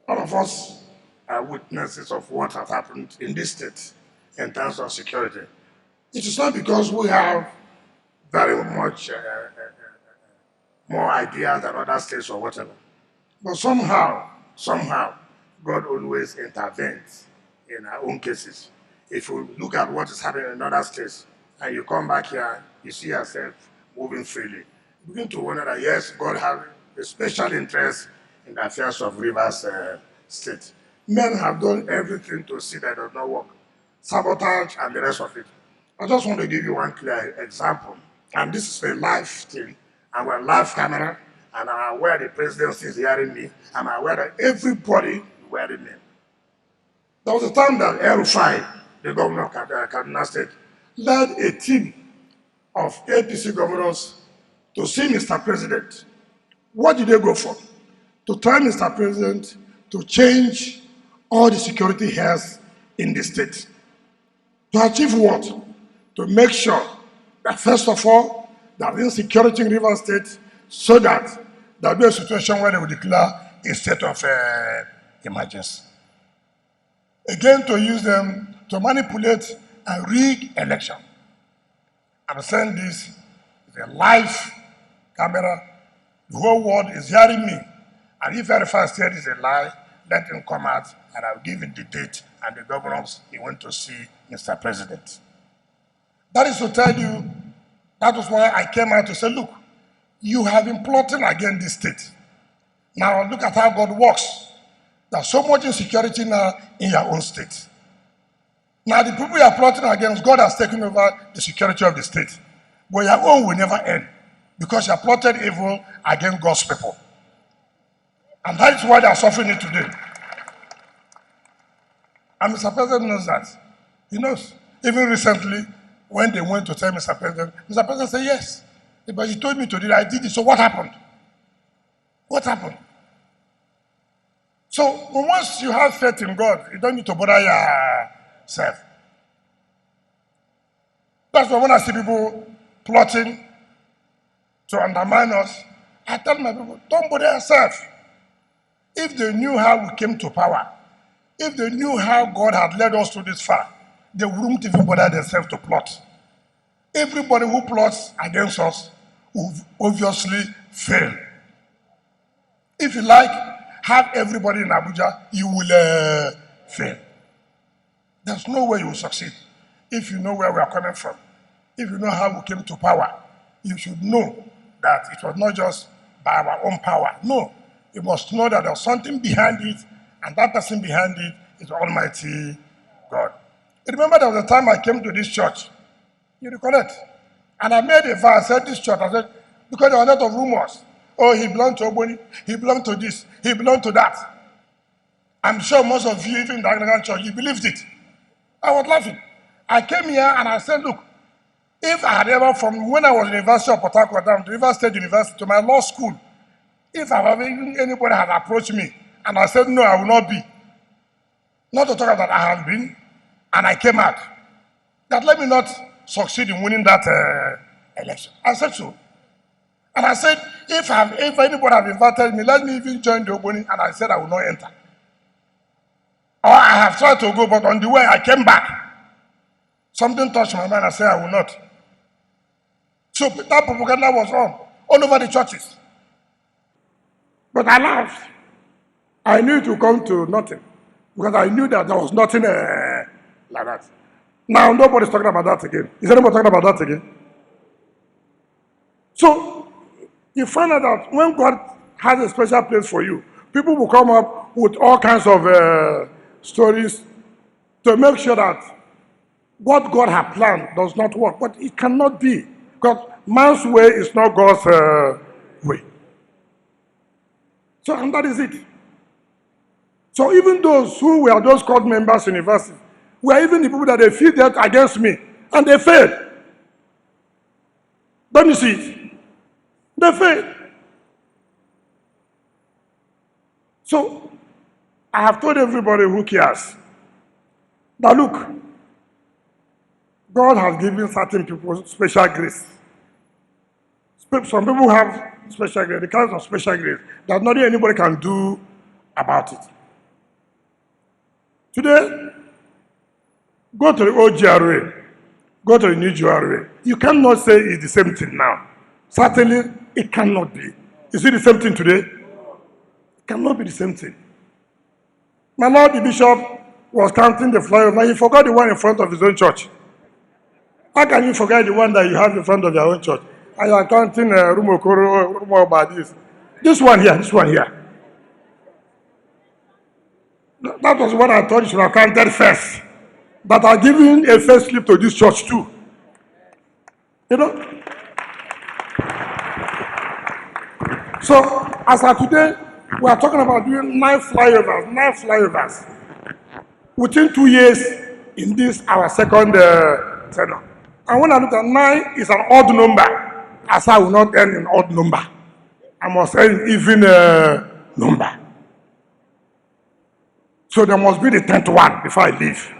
All of us are witnesses of what has happened in this state in terms of security. It is not because we have very much more ideas than other states or whatever. But somehow, God always intervenes in our own cases. If you look at what is happening in other states, and you come back here, you see yourself moving freely. You begin to wonder that, yes, God has a special interest in the affairs of Rivers State. Men have done everything to see that it does not work. Sabotage and the rest of it. I just want to give you one clear example. And this is a live thing, and we're live camera, and I'm aware the presidency is hearing me. I'm aware that everybody is hearing me. There was a time that El-Rufai, the governor of Kaduna State, led a team of APC governors to see Mr. President. What did they go for? To tell Mr. President to change all the security he has in the state. To achieve what? To make sure that, first of all, there is insecurity in Rivers State, so that there will be a situation where they will declare a state of emergency. Again, to use them to manipulate and rig election. I'm saying this is a live camera. The whole world is hearing me. And if Rivers State is a lie, let him come out and I'll give it the date and the governors he went to see Mr. President. That is to tell you, that was why I came out to say, look, you have been plotting against this state. Now look at how God works. There's so much insecurity now in your own state. Now the people you are plotting against, God has taken over the security of the state. But your own will never end, because you have plotted evil against God's people. And that is why they are suffering it today. And Mr. President knows that. He knows. Even recently, when they went to tell Mr. President said, yes. But he told me to do it, I did it, so what happened? What happened? So once you have faith in God, you don't need to bother yourself. That's why when I see people plotting to undermine us, I tell my people, don't bother yourself. If they knew how we came to power, if they knew how God had led us to this far, they wouldn't even bother themselves to plot. Everybody who plots against us will obviously fail. If you like, have everybody in Abuja, you will fail. There's no way you will succeed. If you know where we are coming from, if you know how we came to power, you should know that it was not just by our own power. No, you must know that there's something behind it, and that person behind it is Almighty God. You remember there was a time I came to this church, you recollect? And I made a vow, I said this church, I said, because there were a lot of rumors. Oh, he belonged to Oboni, he belonged to this, he belonged to that. I'm sure most of you, even in the Anglican church, you believed it. I was laughing. I came here and I said, look, if I had ever, from when I was in the University of Port Harcourt down to Rivers State University to my law school, if anybody had approached me and I said, no, I will not be, not to talk about I have been, and I came out, that let me not succeed in winning that election. I said so. And I said, if anybody have invited me, let me even join the Oboni, and I said I will not enter. Or I have tried to go, but on the way I came back. Something touched my mind, I said I will not. So that propaganda was on, all over the churches. But I laughed. I knew it would come to nothing, because I knew that there was nothing like that. Now nobody's talking about that again. Is anybody talking about that again? So you find out that when God has a special place for you, people will come up with all kinds of stories to make sure that what God has planned does not work. But it cannot be, because man's way is not God's way. So, and that is it. So even those who were those called members in university were even the people that they feel that against me, and they failed. Don't you see it? They failed. So I have told everybody who cares that look, God has given certain people special grace. Some people have special grace, the kinds of special grace that not anybody can do about it. Today, go to the old GRA, go to the new GRA. You cannot say it's the same thing now. Certainly, it cannot be. Is it the same thing today? It cannot be the same thing. My Lord, the bishop was counting the flyover. He forgot the one in front of his own church. How can you forget the one that you have in front of your own church? And you are counting rumor about this. This one here, this one here. That was what I thought you should have counted first. But I'm giving a first slip to this church too. You know? So, as of today, we are talking about doing 9 flyovers. Within 2 years, in this, our second tenure. And when I look at 9, it's an odd number. As I will not end in odd number. I must end in even number. So there must be the 10th one before I leave.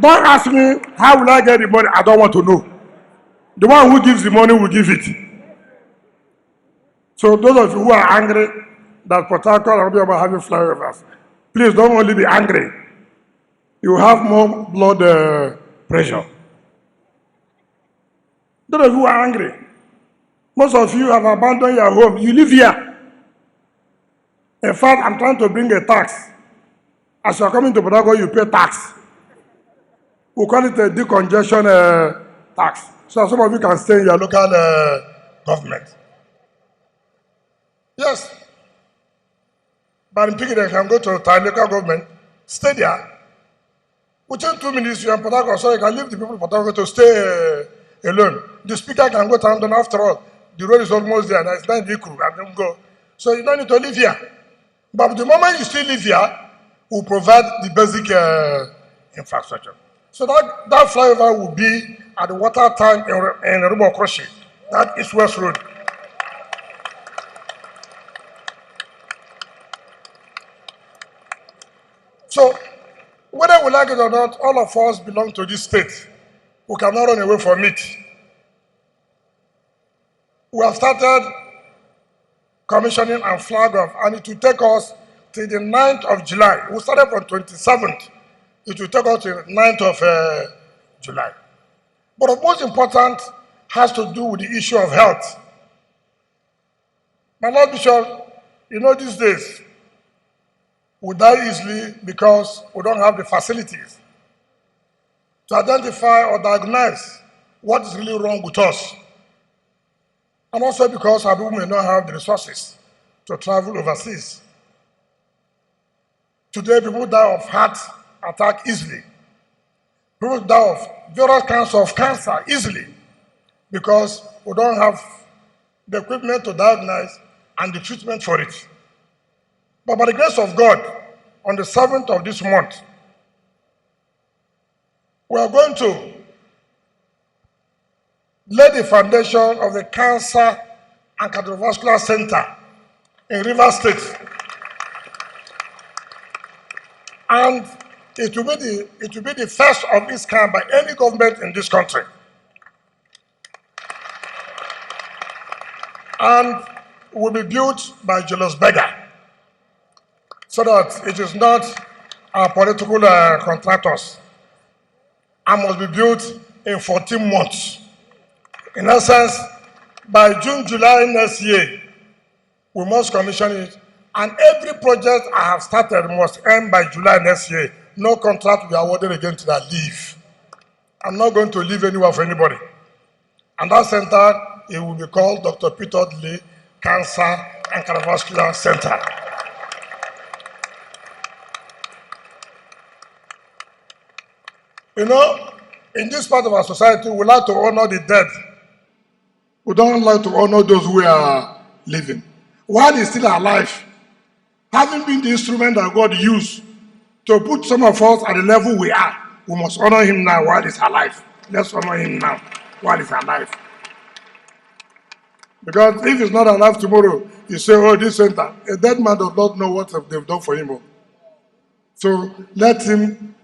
Don't ask me, how will I get the money? I don't want to know. The one who gives the money will give it. So those of you who are angry that Port Harcourt will be about having flyovers, please don't only be angry. You have more blood pressure. Those of you who are angry, most of you have abandoned your home. You live here. In fact, I'm trying to bring a tax. As you are coming to Port Harcourt, you pay tax. We call it a decongestion tax. So some of you can stay in your local government. Yes. But in Piggy, they can go to the local government, stay there. Within 2 minutes, you are in Port Harcourt, so you can leave the people in Port Harcourt to stay alone. The speaker can go to London after all. The road is almost there. There's 9 vehicles and then go. So you don't need to live here. But the moment you still live here, we'll provide the basic infrastructure. So that flyover will be at the water tank in Rubo-Kroshi. That is West Road. So, whether we like it or not, all of us belong to this state. We cannot run away from it. We have started commissioning and flag off, and it will take us till the 9th of July. We started from 27th. It will take us till the 9th of July. But the most important has to do with the issue of health. My Lord Bishop, you know these days, we die easily because we don't have the facilities to identify or diagnose what is really wrong with us. And also because our people may not have the resources to travel overseas. Today, people die of heart attack easily. People die of various kinds of cancer easily because we don't have the equipment to diagnose and the treatment for it. But by the grace of God, on the 7th of this month, we are going to lay the foundation of the Cancer and Cardiovascular Center in Rivers State. And it will be the first of its kind by any government in this country. And will be built by Julius Berger, so that it is not our political contractors, and must be built in 14 months. In essence, by June, July next year, we must commission it, and every project I have started must end by July next year. No contract will be awarded again to that leave. I'm not going to leave anywhere for anybody. And that center, it will be called Dr. Peter Lee Cancer and Cardiovascular Center. You know, in this part of our society, we like to honor the dead. We don't like to honor those who are living. While he's still alive, having been the instrument that God used to put some of us at the level we are, we must honor him now while he's alive. Let's honor him now while he's alive. Because if he's not alive tomorrow, you say, oh, this center, a dead man does not know what they've done for him. So let him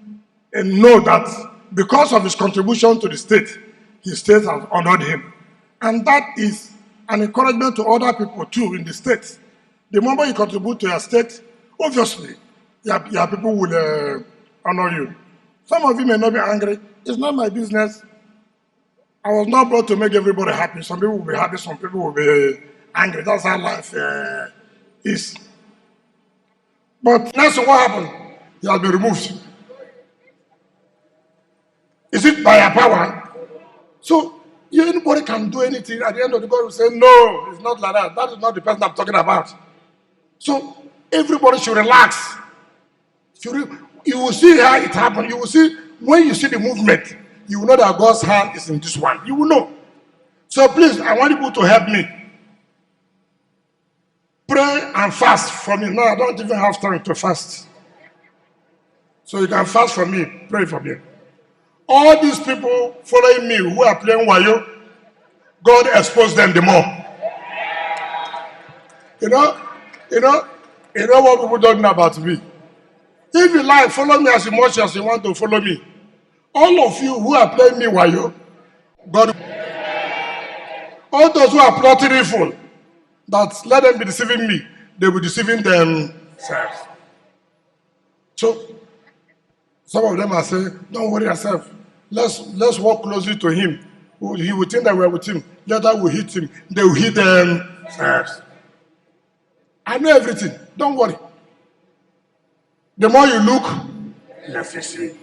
know that because of his contribution to the state, his state has honored him. And that is an encouragement to other people too in the state The moment you contribute to your state, obviously, your people will honor you. Some of you may not be angry. It's not my business. I was not brought to make everybody happy. Some people will be happy, some people will be angry. That's how life is. But that's what happened. He has been removed. Is it by your power? So anybody can do anything. At the end of the day, God will say, no, it's not like that. That is not the person I'm talking about. So everybody should relax. You will see how it happened. You will see, when you see the movement, you will know that God's hand is in this one. You will know. So please, I want you to help me. Pray and fast for me. No, I don't even have time to fast. So you can fast for me, pray for me. All these people following me who are playing wayo, God expose them the more. You know what people don't know about me. If you like, follow me as much as you want to follow me. All of you who are playing me wayo, God, all those who are plotting evil, that let them be deceiving me, they will be deceiving themselves. So some of them are saying, don't worry yourself. Let's walk closely to him. He will think that we're with him. Later we'll hit him. They will hit themselves. I know everything. Don't worry. The more you look, less you see.